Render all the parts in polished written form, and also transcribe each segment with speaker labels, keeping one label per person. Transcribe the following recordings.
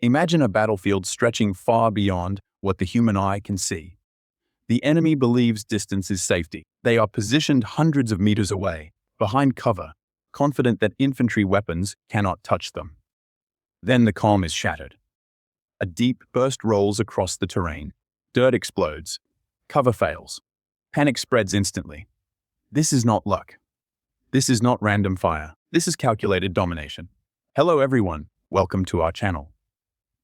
Speaker 1: Imagine a battlefield stretching far beyond what the human eye can see. The enemy believes distance is safety. They are positioned hundreds of meters away, behind cover, confident that infantry weapons cannot touch them. Then the calm is shattered. A deep burst rolls across the terrain. Dirt explodes. Cover fails. Panic spreads instantly. This is not luck. This is not random fire. This is calculated domination. Hello everyone, welcome to our channel.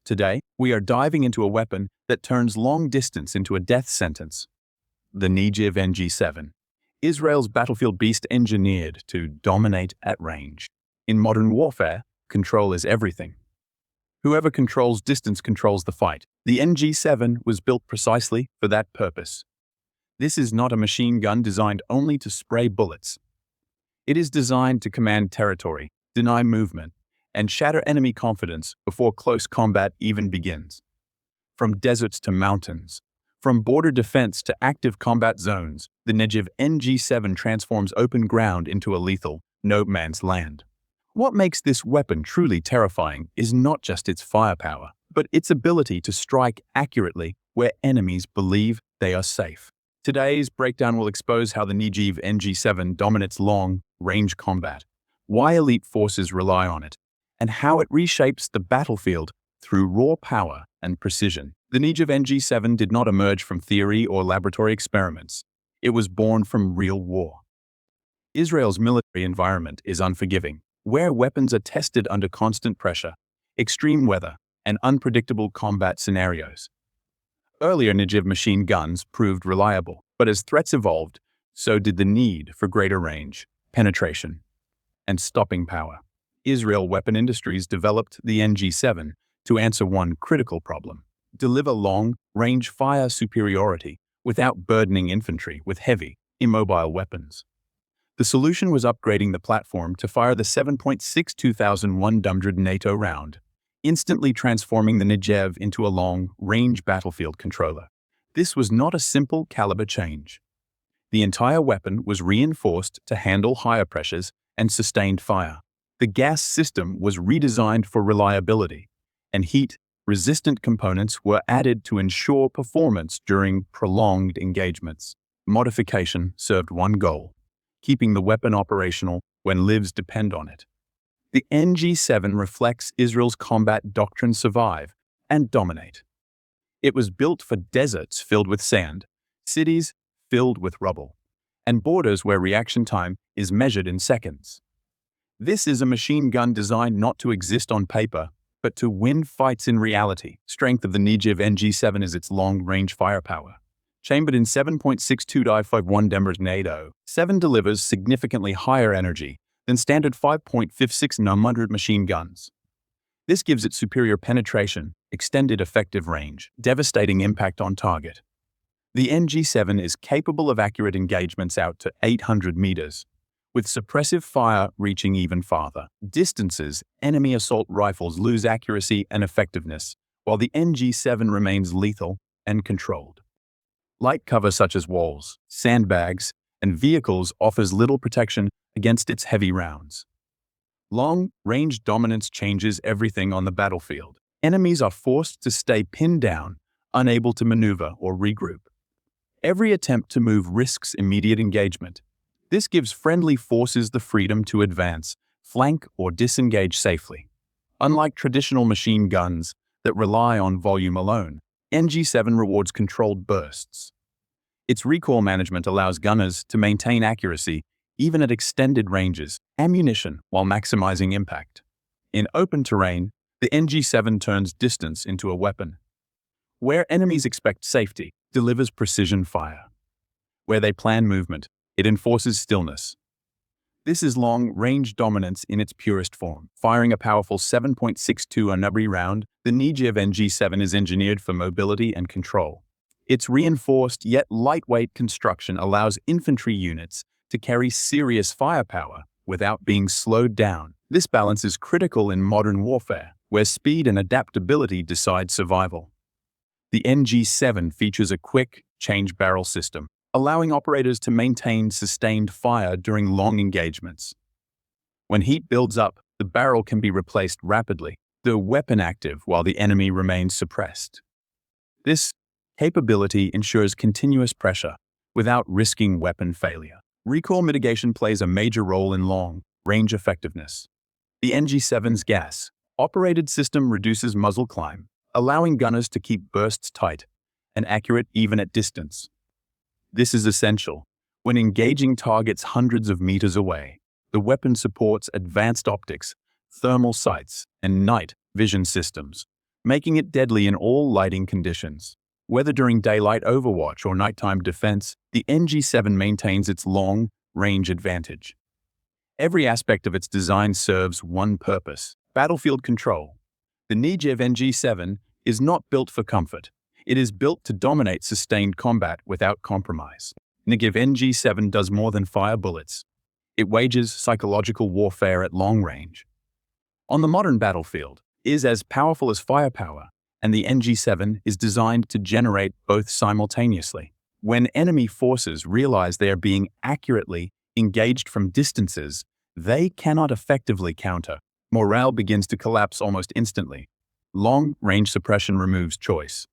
Speaker 1: Today, we are diving into a weapon that turns long distance into a death sentence. The Negev NG7, Israel's battlefield beast engineered to dominate at range. In modern warfare, control is everything. Whoever controls distance controls the fight. The NG7 was built precisely for that purpose. This is not a machine gun designed only to spray bullets. It is designed to command territory, deny movement, and shatter enemy confidence before close combat even begins. From deserts to mountains, from border defense to active combat zones, the Negev NG7 transforms open ground into a lethal, no-man's land. What makes this weapon truly terrifying is not just its firepower, but its ability to strike accurately where enemies believe they are safe. Today's breakdown will expose how the Negev NG7 dominates long-range combat, why elite forces rely on it, and how it reshapes the battlefield through raw power and precision. The Negev NG7 did not emerge from theory or laboratory experiments. It was born from real war. Israel's military environment is unforgiving, where weapons are tested under constant pressure, extreme weather, and unpredictable combat scenarios. Earlier Negev machine guns proved reliable, but as threats evolved, so did the need for greater range, penetration, and stopping power. Israel Weapon Industries developed the NG7 to answer one critical problem: deliver long-range fire superiority without burdening infantry with heavy, immobile weapons. The solution was upgrading the platform to fire the 7.6 2100 NATO round, instantly transforming the Negev into a long-range battlefield controller. This was not a simple caliber change. The entire weapon was reinforced to handle higher pressures and sustained fire. The gas system was redesigned for reliability, and heat-resistant components were added to ensure performance during prolonged engagements. Modification served one goal: keeping the weapon operational when lives depend on it. The NG7 reflects Israel's combat doctrine: survive and dominate. It was built for deserts filled with sand, cities filled with rubble, and borders where reaction time is measured in seconds. This is a machine gun designed not to exist on paper, but to win fights in reality. Strength of the Negev NG7 is its long-range firepower. Chambered in 7.62 2100 NATO, 7 delivers significantly higher energy than standard 5.56 900 machine guns. This gives it superior penetration, extended effective range, devastating impact on target. The NG7 is capable of accurate engagements out to 800 meters, with suppressive fire reaching even farther. Distances, enemy assault rifles lose accuracy and effectiveness, while the NG7 remains lethal and controlled. Light cover such as walls, sandbags, and vehicles offers little protection against its heavy rounds. Long-range dominance changes everything on the battlefield. Enemies are forced to stay pinned down, unable to maneuver or regroup. Every attempt to move risks immediate engagement. This gives friendly forces the freedom to advance, flank, or disengage safely. Unlike traditional machine guns that rely on volume alone, NG7 rewards controlled bursts. Its recoil management allows gunners to maintain accuracy even at extended ranges, ammunition while maximizing impact. In open terrain, the NG7 turns distance into a weapon. Where enemies expect safety, delivers precision fire. Where they plan movement, it enforces stillness. This is long-range dominance in its purest form. Firing a powerful 7.62 Anubri round, the Negev NG7 is engineered for mobility and control. Its reinforced yet lightweight construction allows infantry units to carry serious firepower without being slowed down. This balance is critical in modern warfare, where speed and adaptability decide survival. The NG7 features a quick change barrel system, allowing operators to maintain sustained fire during long engagements. When heat builds up, the barrel can be replaced rapidly, the weapon active while the enemy remains suppressed. This capability ensures continuous pressure without risking weapon failure. Recoil mitigation plays a major role in long-range effectiveness. The NG7's gas-operated system reduces muzzle climb, allowing gunners to keep bursts tight and accurate even at distance. This is essential when engaging targets hundreds of meters away. The weapon supports advanced optics, thermal sights, and night vision systems, making it deadly in all lighting conditions. Whether during daylight overwatch or nighttime defense, the NG7 maintains its long-range advantage. Every aspect of its design serves one purpose: battlefield control. The Negev NG7 is not built for comfort. It is built to dominate sustained combat without compromise. Negev NG7 does more than fire bullets. It wages psychological warfare at long range. On the modern battlefield, it is as powerful as firepower, and the NG7 is designed to generate both simultaneously. When enemy forces realize they are being accurately engaged from distances they cannot effectively counter, morale begins to collapse almost instantly. Long-range suppression removes choice.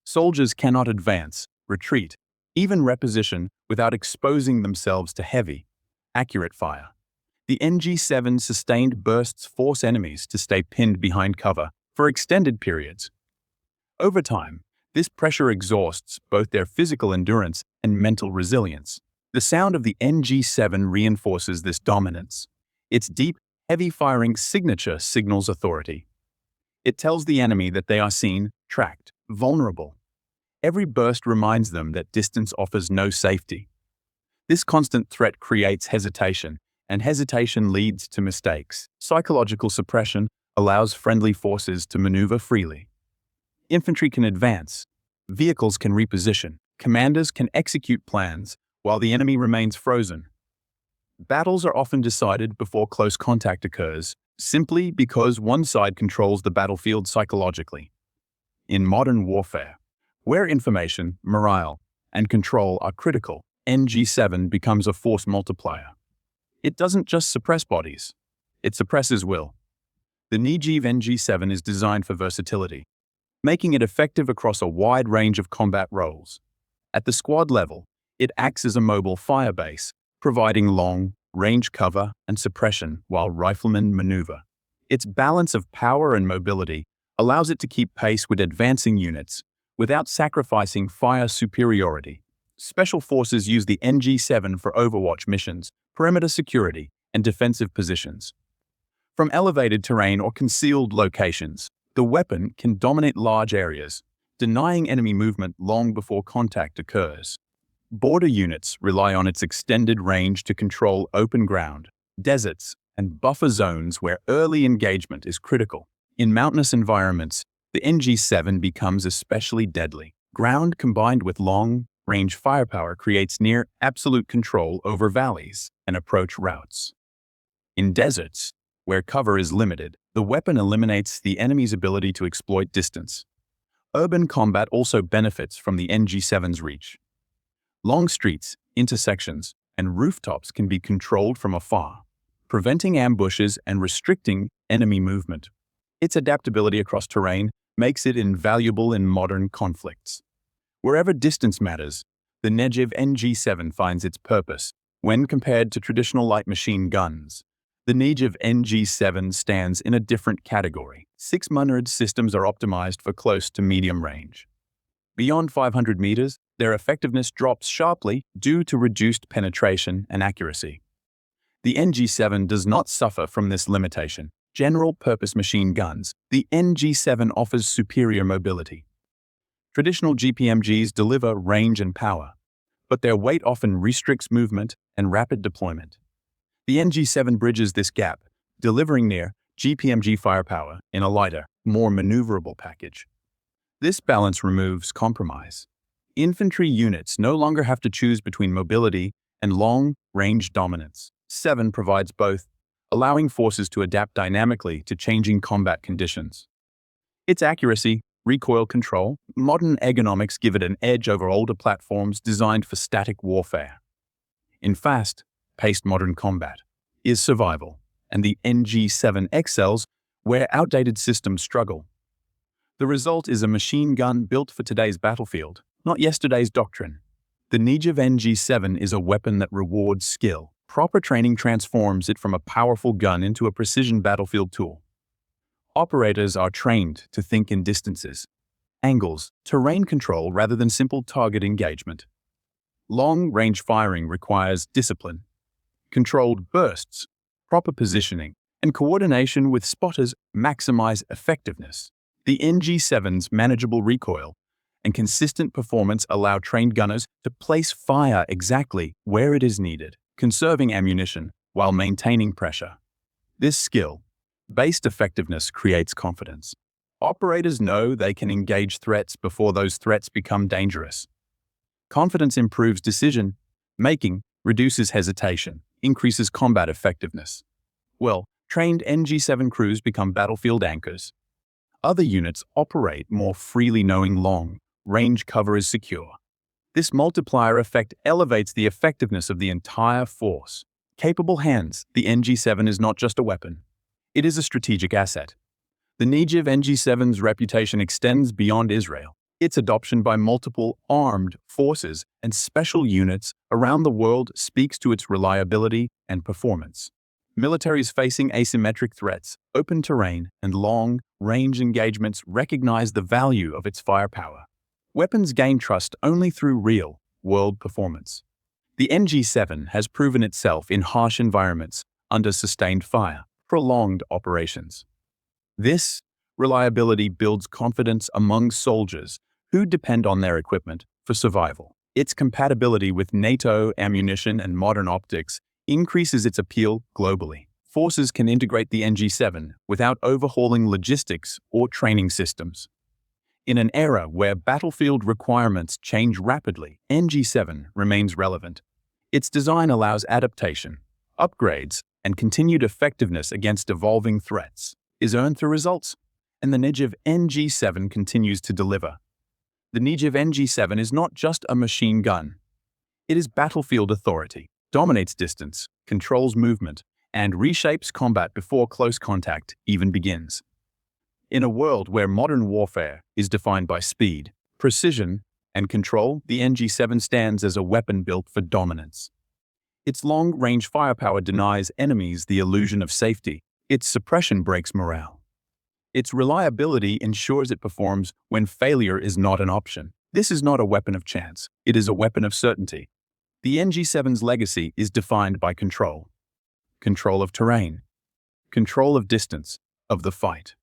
Speaker 1: Soldiers cannot advance, retreat, even reposition without exposing themselves to heavy, accurate fire. The NG7's sustained bursts force enemies to stay pinned behind cover for extended periods. Over time, this pressure exhausts both their physical endurance and mental resilience. The sound of the NG7 reinforces this dominance. Its deep, heavy-firing signature signals authority. It tells the enemy that they are seen, tracked, vulnerable. Every burst reminds them that distance offers no safety. This constant threat creates hesitation, and hesitation leads to mistakes. Psychological suppression allows friendly forces to maneuver freely. Infantry can advance, vehicles can reposition, commanders can execute plans while the enemy remains frozen. Battles are often decided before close contact occurs, simply because one side controls the battlefield psychologically. In modern warfare, where information, morale, and control are critical, NG7 becomes a force multiplier. It doesn't just suppress bodies, it suppresses will. The Negev NG7 is designed for versatility, making it effective across a wide range of combat roles. At the squad level, it acts as a mobile fire base, providing long-range cover and suppression while riflemen maneuver. Its balance of power and mobility allows it to keep pace with advancing units without sacrificing fire superiority. Special forces use the NG7 for overwatch missions, perimeter security, and defensive positions. From elevated terrain or concealed locations, the weapon can dominate large areas, denying enemy movement long before contact occurs. Border units rely on its extended range to control open ground, deserts, and buffer zones where early engagement is critical. In mountainous environments, the NG7 becomes especially deadly. Ground combined with long-range firepower creates near absolute control over valleys and approach routes. In deserts, where cover is limited, the weapon eliminates the enemy's ability to exploit distance. Urban combat also benefits from the NG7's reach. Long streets, intersections, and rooftops can be controlled from afar, preventing ambushes and restricting enemy movement. Its adaptability across terrain makes it invaluable in modern conflicts. Wherever distance matters, the Negev NG7 finds its purpose. When compared to traditional light machine guns, the Negev NG7 stands in a different category. 600 systems are optimized for close to medium range. Beyond 500 meters, their effectiveness drops sharply due to reduced penetration and accuracy. The NG7 does not suffer from this limitation. General-purpose machine guns, the NG7 offers superior mobility. Traditional GPMGs deliver range and power, but their weight often restricts movement and rapid deployment. The NG7 bridges this gap, delivering near GPMG firepower in a lighter, more maneuverable package. This balance removes compromise. Infantry units no longer have to choose between mobility and long-range dominance. 7 provides both, allowing forces to adapt dynamically to changing combat conditions. Its accuracy, recoil control, modern ergonomics give it an edge over older platforms designed for static warfare. In fast-paced modern combat is survival, and the NG7 excels where outdated systems struggle. The result is a machine gun built for today's battlefield, not yesterday's doctrine. The Negev NG7 is a weapon that rewards skill. Proper training transforms it from a powerful gun into a precision battlefield tool. Operators are trained to think in distances, angles, terrain control rather than simple target engagement. Long-range firing requires discipline, controlled bursts, proper positioning, and coordination with spotters maximize effectiveness. The NG7's manageable recoil and consistent performance allow trained gunners to place fire exactly where it is needed, conserving ammunition while maintaining pressure. This skill-based effectiveness creates confidence. Operators know they can engage threats before those threats become dangerous. Confidence improves decision-making, reduces hesitation, increases combat effectiveness. Well-trained NG7 crews become battlefield anchors. Other units operate more freely knowing long-range cover is secure. This multiplier effect elevates the effectiveness of the entire force. Capable hands, the NG7 is not just a weapon. It is a strategic asset. The Negev NG7's reputation extends beyond Israel. Its adoption by multiple armed forces and special units around the world speaks to its reliability and performance. Militaries facing asymmetric threats, open terrain, and long-range engagements recognize the value of its firepower. Weapons gain trust only through real-world performance. The NG7 has proven itself in harsh environments under sustained fire, prolonged operations. This reliability builds confidence among soldiers who depend on their equipment for survival. Its compatibility with NATO ammunition and modern optics increases its appeal globally. Forces can integrate the NG7 without overhauling logistics or training systems. In an era where battlefield requirements change rapidly, NG7 remains relevant. Its design allows adaptation, upgrades, and continued effectiveness against evolving threats, is earned through results, and the Negev NG7 continues to deliver. The Negev NG7 is not just a machine gun. It is battlefield authority, dominates distance, controls movement, and reshapes combat before close contact even begins. In a world where modern warfare is defined by speed, precision, and control, the NG7 stands as a weapon built for dominance. Its long-range firepower denies enemies the illusion of safety. Its suppression breaks morale. Its reliability ensures it performs when failure is not an option. This is not a weapon of chance. It is a weapon of certainty. The NG7's legacy is defined by control. Control of terrain. Control of distance, of the fight.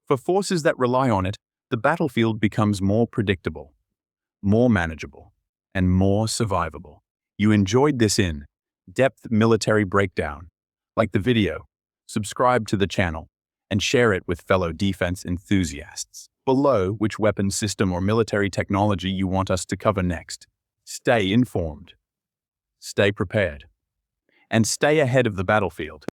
Speaker 1: For forces that rely on it, the battlefield becomes more predictable, more manageable, and more survivable. You enjoyed this in-depth military breakdown. Like the video, subscribe to the channel, and share it with fellow defense enthusiasts. Below which weapon system or military technology you want us to cover next. Stay informed, stay prepared, and stay ahead of the battlefield.